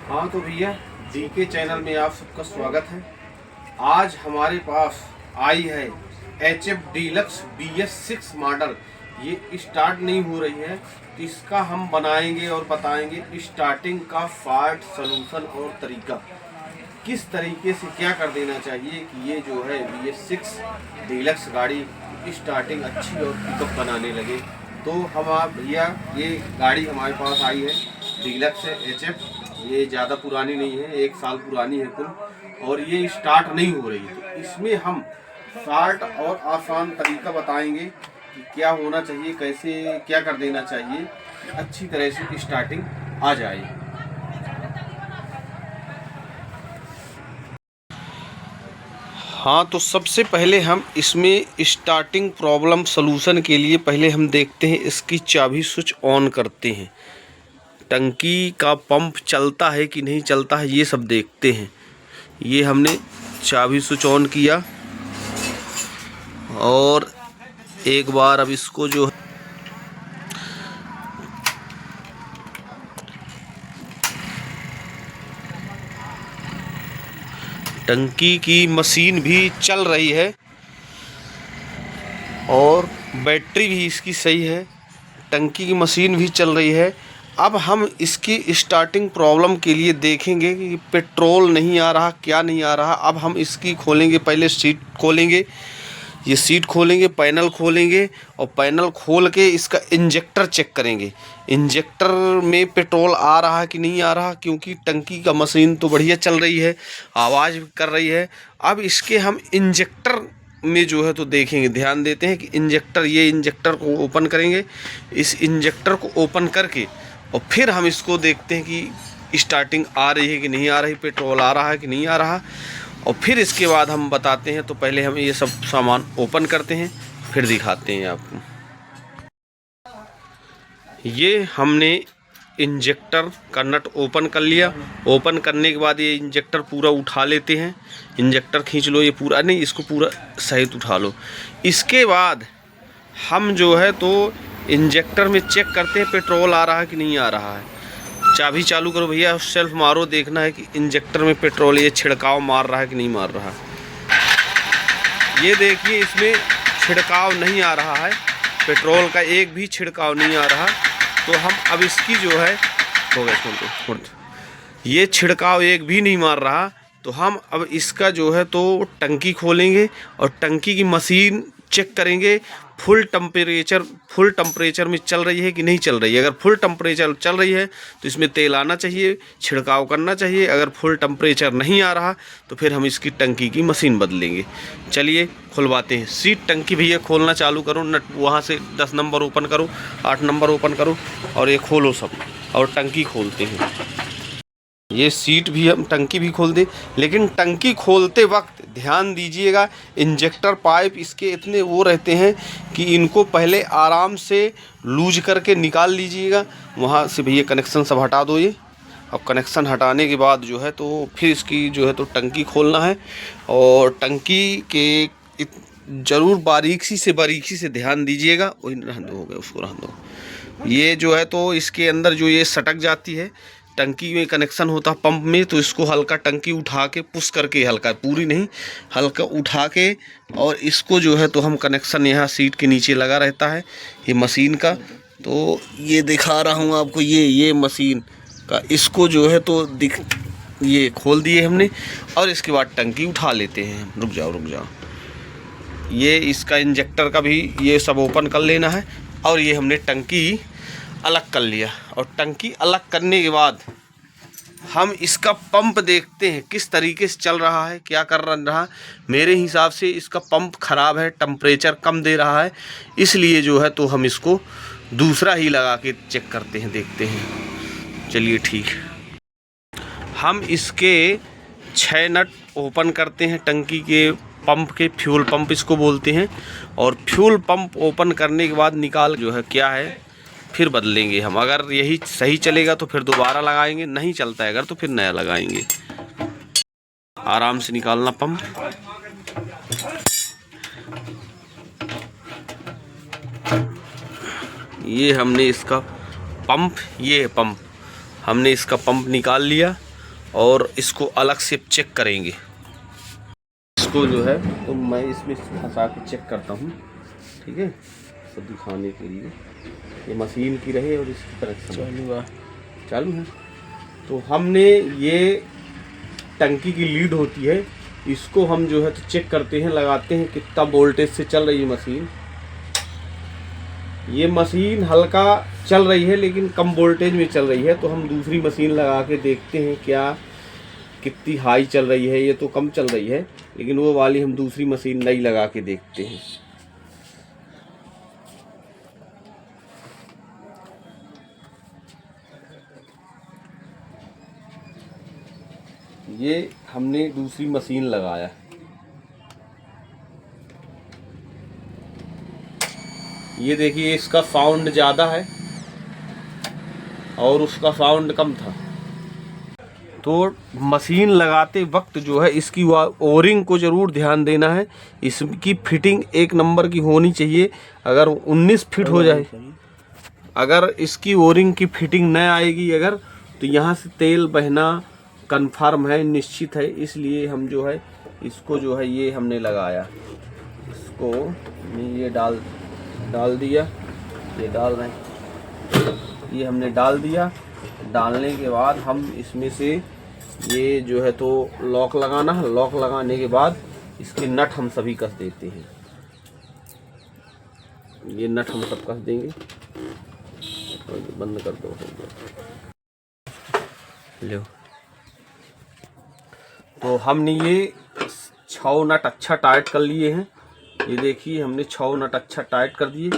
हाँ तो भैया, डीके चैनल में आप सबका स्वागत है। आज हमारे पास आई है HF डीलक्स BS6 मॉडल। ये स्टार्ट नहीं हो रही है, तो इसका हम बनाएंगे और बताएंगे स्टार्टिंग का फॉल्ट सलूशन और तरीका, किस तरीके से क्या कर देना चाहिए कि ये जो है BS6 डीलक्स गाड़ी स्टार्टिंग अच्छी और पिकअप बनाने लगे। तो हम आप भैया, ये गाड़ी हमारे पास आई है, डीलक्स है HF। ये ज़्यादा पुरानी नहीं है, 1 साल पुरानी है कुल, और ये स्टार्ट नहीं हो रही है। तो इसमें हम शॉर्ट और आसान तरीका बताएंगे कि क्या होना चाहिए, कैसे क्या कर देना चाहिए कि अच्छी तरह से स्टार्टिंग आ जाए। हाँ, तो सबसे पहले हम इसमें स्टार्टिंग प्रॉब्लम सलूशन के लिए पहले हम देखते हैं, इसकी चाबी स्विच ऑन करते हैं, टंकी का पंप चलता है कि नहीं चलता है, ये सब देखते हैं। ये हमने चाबी स्विच ऑन किया और एक बार अब इसको जो टंकी की मशीन भी चल रही है और बैटरी भी इसकी सही है, टंकी की मशीन भी चल रही है। अब हम इसकी स्टार्टिंग प्रॉब्लम के लिए देखेंगे कि पेट्रोल नहीं आ रहा, क्या नहीं आ रहा। अब हम इसकी खोलेंगे, पहले सीट खोलेंगे, ये सीट खोलेंगे, पैनल खोलेंगे और पैनल खोल के इसका इंजेक्टर चेक करेंगे, इंजेक्टर में पेट्रोल आ रहा कि नहीं आ रहा, क्योंकि टंकी का मशीन तो बढ़िया चल रही है, आवाज़ कर रही है। अब इसके हम इंजेक्टर में जो है तो देखेंगे, ध्यान देते हैं कि इंजेक्टर, ये इंजेक्टर को ओपन करेंगे, इस इंजेक्टर को ओपन करके और फिर हम इसको देखते हैं कि स्टार्टिंग आ रही है कि नहीं आ रही, पेट्रोल आ रहा है कि नहीं आ रहा, और फिर इसके बाद हम बताते हैं। तो पहले हम ये सब सामान ओपन करते हैं, फिर दिखाते हैं आपको। ये हमने इंजेक्टर का नट ओपन कर लिया। ओपन करने के बाद ये इंजेक्टर पूरा उठा लेते हैं, इंजेक्टर खींच लो, ये पूरा नहीं, इसको पूरा सहित उठा लो। इसके बाद हम जो है तो इंजेक्टर में चेक करते हैं पेट्रोल आ रहा है कि नहीं आ रहा है। चाबी चालू करो भैया, सेल्फ मारो, देखना है कि इंजेक्टर में पेट्रोल ये छिड़काव मार रहा है कि नहीं मार रहा। ये देखिए, इसमें छिड़काव नहीं आ रहा है, पेट्रोल का एक भी छिड़काव नहीं आ रहा। तो हम अब इसकी जो है, हो गया, छोड़ दो, ये छिड़काव एक भी नहीं मार रहा। तो हम अब इसका जो है तो टंकी खोलेंगे और टंकी की मशीन चेक करेंगे, फुल टेम्परेचर में चल रही है कि नहीं चल रही है। अगर फुल टेम्परेचर चल रही है तो इसमें तेल आना चाहिए, छिड़काव करना चाहिए। अगर फुल टेम्परेचर नहीं आ रहा तो फिर हम इसकी टंकी की मशीन बदलेंगे। चलिए खुलवाते हैं सीट। टंकी भैया खोलना चालू करो, नट वहाँ से 10 नंबर ओपन करो, 8 नंबर ओपन करो और ये खोलो सब, और टंकी खोलते हैं। ये सीट भी, हम टंकी भी खोल दें, लेकिन टंकी खोलते वक्त ध्यान दीजिएगा, इंजेक्टर पाइप इसके इतने वो रहते हैं कि इनको पहले आराम से लूज करके निकाल लीजिएगा। वहाँ से भैया कनेक्शन सब हटा दो ये। अब कनेक्शन हटाने के बाद जो है तो फिर इसकी जो है तो टंकी खोलना है, और टंकी के ज़रूर बारीकी से ध्यान दीजिएगा। वही रहने दो, हो गया, उसको रहने दो। ये जो है तो इसके अंदर जो ये सटक जाती है, टंकी में कनेक्शन होता है पंप में, तो इसको हल्का टंकी उठा के पुश करके, हल्का, पूरी नहीं, हल्का उठा के, और इसको जो है तो हम कनेक्शन यहाँ सीट के नीचे लगा रहता है ये मशीन का। तो ये दिखा रहा हूँ आपको, ये मशीन का, इसको जो है तो ये खोल दिए हमने, और इसके बाद टंकी उठा लेते हैं। रुक जाओ, ये इसका इंजेक्टर का भी ये सब ओपन कर लेना है, और ये हमने टंकी अलग कर लिया। और टंकी अलग करने के बाद हम इसका पंप देखते हैं किस तरीके से चल रहा है, क्या कर रहा। मेरे हिसाब से इसका पंप ख़राब है, टेम्परेचर कम दे रहा है, इसलिए जो है तो हम इसको दूसरा ही लगा के चेक करते हैं, देखते हैं। चलिए ठीक, हम इसके 6 नट ओपन करते हैं टंकी के पंप के, फ्यूल पंप इसको बोलते हैं। और फ्यूल पंप ओपन करने के बाद निकाल जो है क्या है फिर बदलेंगे हम। अगर यही सही चलेगा तो फिर दोबारा लगाएंगे, नहीं चलता है अगर तो फिर नया लगाएंगे। आराम से निकालना पंप। ये हमने इसका पंप, ये है पंप, हमने इसका पंप निकाल लिया और इसको अलग से चेक करेंगे। इसको जो है तो मैं इसमें फंसा के चेक करता हूँ, ठीक है, सब दिखाने के लिए। ये मशीन की रहे और इसकी कनेक्शन चालू है। तो हमने ये टंकी की लीड होती है, इसको हम जो है तो चेक करते हैं, लगाते हैं कितना वोल्टेज से चल रही है मशीन। ये मशीन हल्का चल रही है लेकिन कम वोल्टेज में चल रही है, तो हम दूसरी मशीन लगा के देखते हैं क्या कितनी हाई चल रही है। ये तो कम चल रही है लेकिन वो वाली हम दूसरी मशीन नई लगा के देखते हैं। ये हमने दूसरी मशीन लगाया, ये देखिए इसका साउंड ज़्यादा है और उसका साउंड कम था। तो मशीन लगाते वक्त जो है इसकी ओरिंग को ज़रूर ध्यान देना है, इसकी फिटिंग एक नंबर की होनी चाहिए। अगर 19 फिट हो जाए, अगर इसकी ओरिंग की फिटिंग न आएगी अगर, तो यहाँ से तेल बहना कन्फर्म है, निश्चित है। इसलिए हम जो है इसको जो है ये हमने लगाया, इसको ये डाल दिया, ये डाल रहे हैं, ये हमने डाल दिया। डालने के बाद हम इसमें से ये जो है तो लॉक लगाना है, लॉक लगाने के बाद इसके नट हम सभी कस देते हैं। ये नट हम सब कस देंगे, बंद कर दो, लो। तो हमने ये 6 नट अच्छा टाइट कर लिए हैं। ये देखिए हमने 6 नट अच्छा टाइट कर दिए।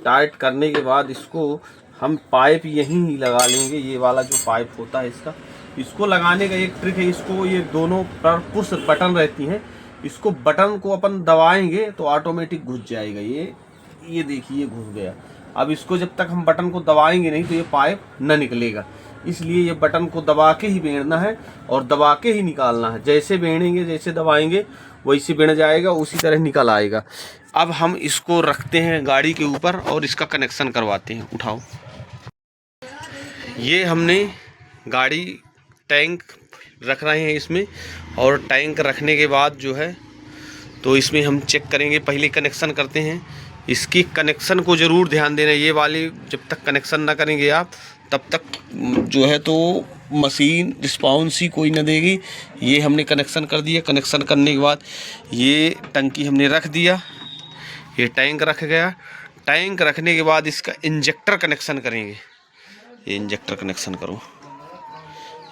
टाइट करने के बाद इसको हम पाइप यहीं ही लगा लेंगे, ये वाला जो पाइप होता है इसका। इसको लगाने का एक ट्रिक है, इसको ये दोनों पर पुश बटन रहती हैं, इसको बटन को अपन दबाएंगे तो ऑटोमेटिक घुस जाएगा। ये देखिए घुस गया। अब इसको जब तक हम बटन को दबाएंगे नहीं तो ये पाइप न निकलेगा, इसलिए ये बटन को दबा के ही बेड़ना है और दबा के ही निकालना है। जैसे बेड़ेंगे, जैसे दबाएंगे वैसे बेड़ जाएगा, उसी तरह निकल आएगा। अब हम इसको रखते हैं गाड़ी के ऊपर और इसका कनेक्शन करवाते हैं। उठाओ। ये हमने गाड़ी टैंक रख रहे हैं इसमें, और टैंक रखने के बाद जो है तो इसमें हम चेक करेंगे, पहले कनेक्शन करते हैं। इसकी कनेक्शन को ज़रूर ध्यान देना, ये वाली जब तक कनेक्शन ना करेंगे आप तब तक जो है तो मशीन रिस्पॉन्स ही कोई ना देगी। ये हमने कनेक्शन कर दिया। कनेक्शन करने के बाद ये टंकी हमने रख दिया, ये टैंक रख गया। टैंक रखने के बाद इसका इंजेक्टर कनेक्शन करेंगे। ये इंजेक्टर कनेक्शन करो,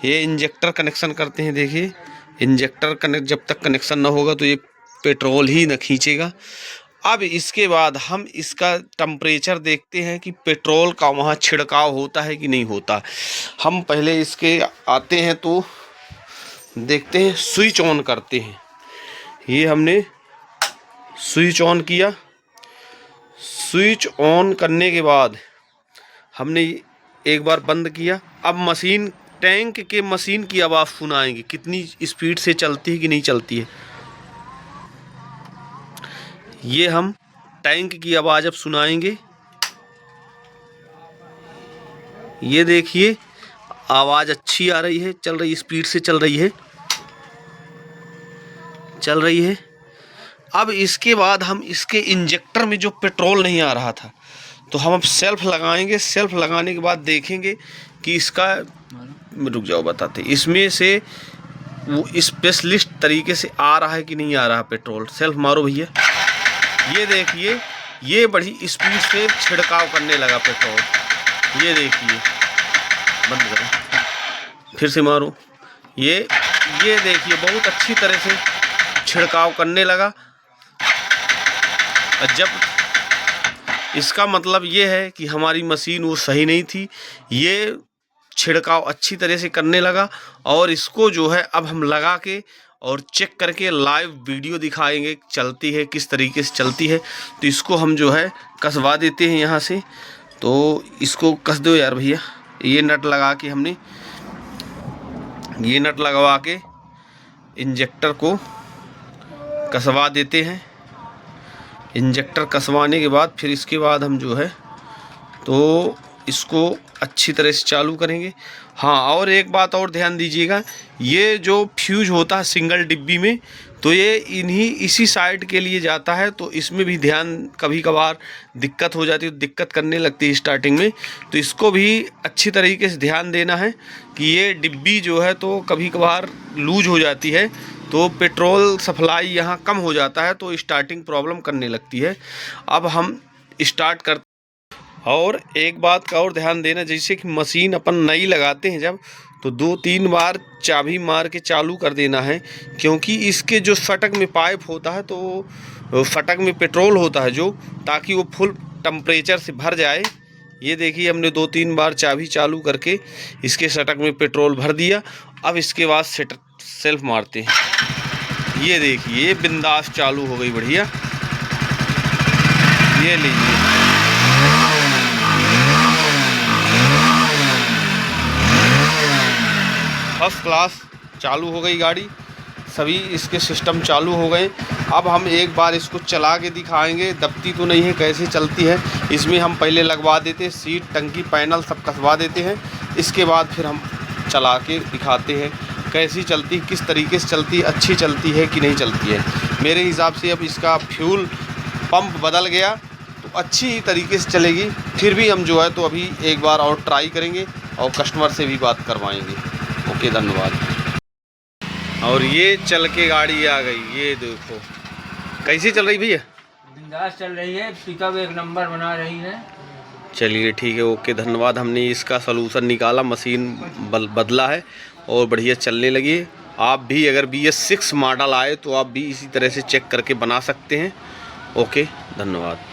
ये इंजेक्टर कनेक्शन करते हैं। देखिए इंजेक्टर कनेक्ट जब तक कनेक्शन ना होगा तो ये पेट्रोल ही न खींचेगा। अब इसके बाद हम इसका टेम्परेचर देखते हैं कि पेट्रोल का वहाँ छिड़काव होता है कि नहीं होता। हम पहले इसके आते हैं तो देखते हैं, स्विच ऑन करते हैं। ये हमने स्विच ऑन किया। स्विच ऑन करने के बाद हमने एक बार बंद किया। अब मशीन, टैंक के मशीन की आवाज़ सुनाएंगे, कितनी स्पीड से चलती है कि नहीं चलती है। ये हम टैंक की आवाज़ अब सुनाएंगे। ये देखिए आवाज़ अच्छी आ रही है, चल रही, स्पीड से चल रही है, चल रही है। अब इसके बाद हम इसके इंजेक्टर में जो पेट्रोल नहीं आ रहा था तो हम अब सेल्फ लगाएंगे। सेल्फ लगाने के बाद देखेंगे कि इसका, रुक जाओ बताते, इसमें से वो स्पेशलिस्ट तरीके से आ रहा है कि नहीं आ रहा पेट्रोल। सेल्फ मारो भैया। ये देखिए ये बड़ी स्पीड से छिड़काव करने लगा पेट्रोल। ये देखिए, बंद करो, फिर से मारो। ये देखिए बहुत अच्छी तरह से छिड़काव करने लगा। जब इसका मतलब ये है कि हमारी मशीन वो सही नहीं थी, ये छिड़काव अच्छी तरह से करने लगा। और इसको जो है अब हम लगा के और चेक करके लाइव वीडियो दिखाएंगे चलती है किस तरीके से चलती है। तो इसको हम जो है कसवा देते हैं यहाँ से। तो इसको कस दो यार भैया। ये नट लगा के हमने, ये नट लगवा के इंजेक्टर को कसवा देते हैं। इंजेक्टर कसवाने के बाद फिर इसके बाद हम जो है तो इसको अच्छी तरह से चालू करेंगे। हाँ, और एक बात और ध्यान दीजिएगा, ये जो फ्यूज होता है सिंगल डिब्बी में, तो ये इसी साइड के लिए जाता है, तो इसमें भी ध्यान, कभी कभार दिक्कत हो जाती है, दिक्कत करने लगती है स्टार्टिंग में, तो इसको भी अच्छी तरीके से ध्यान देना है कि ये डिब्बी जो है तो कभी कभार लूज हो जाती है, तो पेट्रोल सप्लाई यहाँ कम हो जाता है, तो स्टार्टिंग प्रॉब्लम करने लगती है। अब हम स्टार्ट करते। और एक बात का और ध्यान देना, जैसे कि मशीन अपन नई लगाते हैं जब, तो 2-3 बार चाबी मार के चालू कर देना है, क्योंकि इसके जो फटक में पाइप होता है, तो फटक में पेट्रोल होता है जो, ताकि वो फुल टेम्परेचर से भर जाए। ये देखिए हमने 2-3 बार चाबी चालू करके इसके फटक में पेट्रोल भर दिया। अब इसके बाद सेल्फ मारते हैं। ये देखिए बिंदास चालू हो गई, बढ़िया। ये लीजिए, फर्स्ट क्लास चालू हो गई गाड़ी, सभी इसके सिस्टम चालू हो गए। अब हम एक बार इसको चला के दिखाएंगे, दबती तो नहीं है, कैसे चलती है। इसमें हम पहले लगवा देते हैं सीट, टंकी, पैनल सब कसवा देते हैं, इसके बाद फिर हम चला के दिखाते हैं कैसी चलती, किस तरीके से चलती, अच्छी चलती है कि नहीं चलती है। मेरे हिसाब से अब इसका फ्यूल पंप बदल गया तो अच्छी तरीके से चलेगी। फिर भी हम जो है तो अभी एक बार और ट्राई करेंगे और कस्टमर से भी बात करवाएंगे। ओके, धन्यवाद। और ये चल के गाड़ी आ गई, ये देखो कैसी चल रही भैया। बिंदास चल रही है, पिकअप एक नंबर बना रही है। चलिए ठीक है, ओके, धन्यवाद। हमने इसका सलूशन निकाला, मशीन बदला है और बढ़िया चलने लगी है। आप भी अगर BS6 मॉडल आए तो आप भी इसी तरह से चेक करके बना सकते हैं। ओके, धन्यवाद।